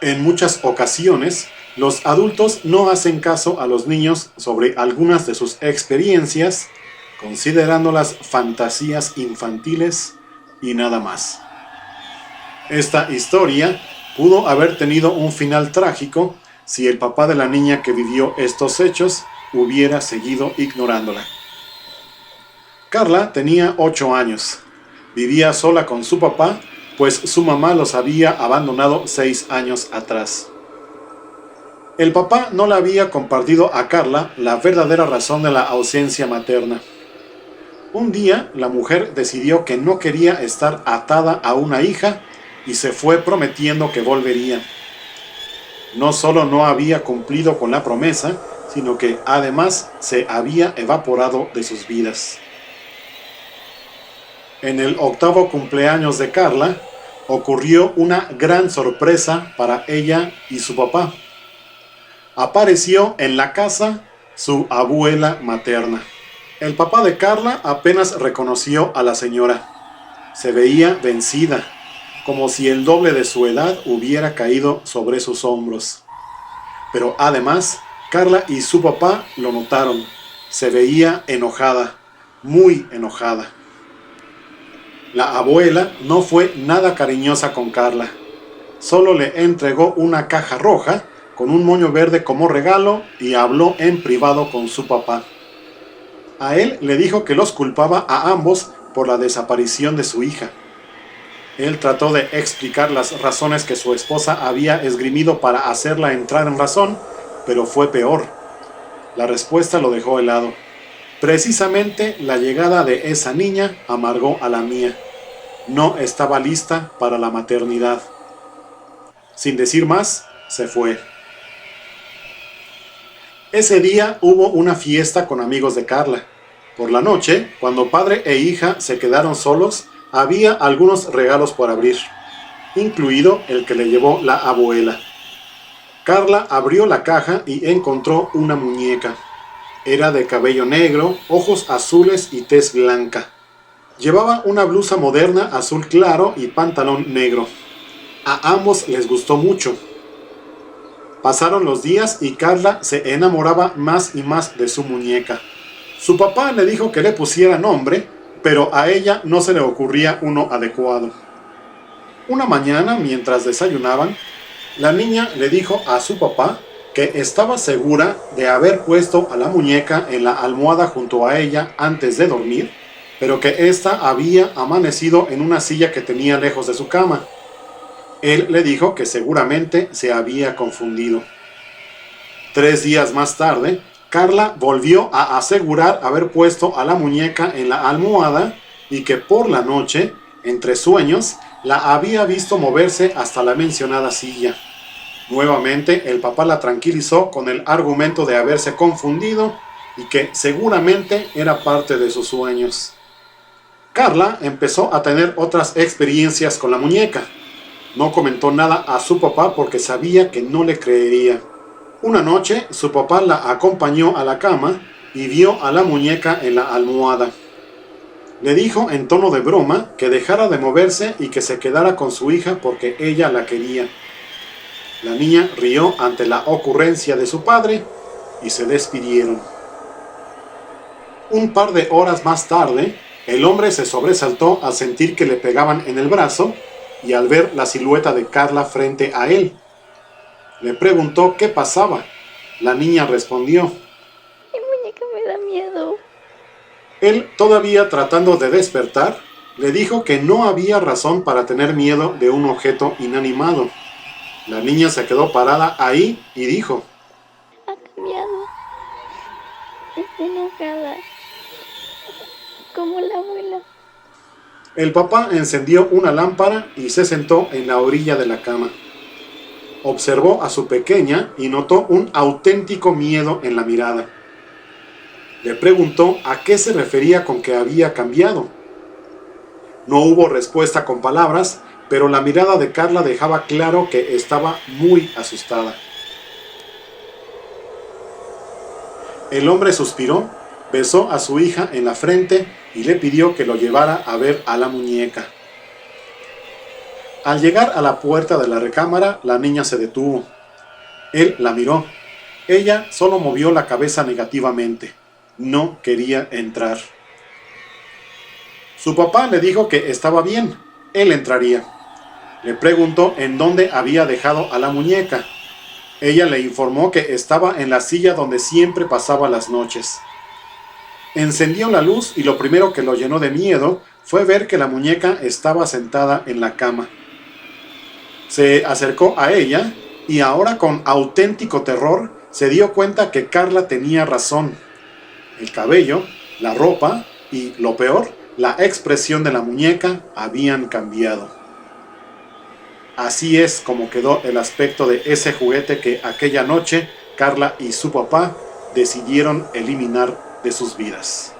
En muchas ocasiones, los adultos no hacen caso a los niños sobre algunas de sus experiencias, considerándolas fantasías infantiles y nada más. Esta historia pudo haber tenido un final trágico si el papá de la niña que vivió estos hechos hubiera seguido ignorándola. Carla tenía 8 años. Vivía sola con su papá, pues su mamá los había abandonado 6 años atrás. El papá no le había compartido a Carla la verdadera razón de la ausencia materna. Un día, la mujer decidió que no quería estar atada a una hija y se fue prometiendo que volvería. No solo no había cumplido con la promesa, sino que además se había evaporado de sus vidas. En el 8º cumpleaños de Carla, ocurrió una gran sorpresa para ella y su papá. Apareció en la casa su abuela materna. El papá de Carla apenas reconoció a la señora. Se veía vencida, como si el doble de su edad hubiera caído sobre sus hombros. Pero además, Carla y su papá lo notaron. Se veía enojada, muy enojada. La abuela no fue nada cariñosa con Carla. Solo le entregó una caja roja con un moño verde como regalo y habló en privado con su papá. A él le dijo que los culpaba a ambos por la desaparición de su hija. Él trató de explicar las razones que su esposa había esgrimido para hacerla entrar en razón, pero fue peor. La respuesta lo dejó helado. Precisamente la llegada de esa niña amargó a la mía. No estaba lista para la maternidad. Sin decir más, se fue. Ese día hubo una fiesta con amigos de Carla. Por la noche, cuando padre e hija se quedaron solos, había algunos regalos por abrir, incluido el que le llevó la abuela. Carla abrió la caja y encontró una muñeca. Era de cabello negro, ojos azules y tez blanca. Llevaba una blusa moderna azul claro y pantalón negro. A ambos les gustó mucho. Pasaron los días y Carla se enamoraba más y más de su muñeca. Su papá le dijo que le pusiera nombre, pero a ella no se le ocurría uno adecuado. Una mañana, mientras desayunaban, la niña le dijo a su papá que estaba segura de haber puesto a la muñeca en la almohada junto a ella antes de dormir, pero que ésta había amanecido en una silla que tenía lejos de su cama. Él le dijo que seguramente se había confundido. 3 días más tarde, Carla volvió a asegurar haber puesto a la muñeca en la almohada y que por la noche, entre sueños, la había visto moverse hasta la mencionada silla. Nuevamente, el papá la tranquilizó con el argumento de haberse confundido y que seguramente era parte de sus sueños. Carla empezó a tener otras experiencias con la muñeca. No comentó nada a su papá porque sabía que no le creería. Una noche, su papá la acompañó a la cama y vio a la muñeca en la almohada. Le dijo en tono de broma que dejara de moverse y que se quedara con su hija porque ella la quería. La niña rió ante la ocurrencia de su padre y se despidieron. Un par de horas más tarde, el hombre se sobresaltó al sentir que le pegaban en el brazo y al ver la silueta de Carla frente a él. Le preguntó qué pasaba. La niña respondió: Mi muñeca me da miedo. Él, todavía tratando de despertar, le dijo que no había razón para tener miedo de un objeto inanimado. La niña se quedó parada ahí y dijo: Ha cambiado. Está enojada. Como la abuela. El papá encendió una lámpara y se sentó en la orilla de la cama. Observó a su pequeña y notó un auténtico miedo en la mirada. Le preguntó a qué se refería con que había cambiado. No hubo respuesta con palabras, pero la mirada de Carla dejaba claro que estaba muy asustada. El hombre suspiró, besó a su hija en la frente y le pidió que lo llevara a ver a la muñeca. Al llegar a la puerta de la recámara, la niña se detuvo. Él la miró. Ella solo movió la cabeza negativamente. No quería entrar. Su papá le dijo que estaba bien. Él entraría. Le preguntó en dónde había dejado a la muñeca. Ella le informó que estaba en la silla donde siempre pasaba las noches. Encendió la luz y lo primero que lo llenó de miedo fue ver que la muñeca estaba sentada en la cama. Se acercó a ella y ahora con auténtico terror se dio cuenta que Carla tenía razón. El cabello, la ropa y, lo peor, la expresión de la muñeca habían cambiado. Así es como quedó el aspecto de ese juguete que aquella noche Carla y su papá decidieron eliminar de sus vidas.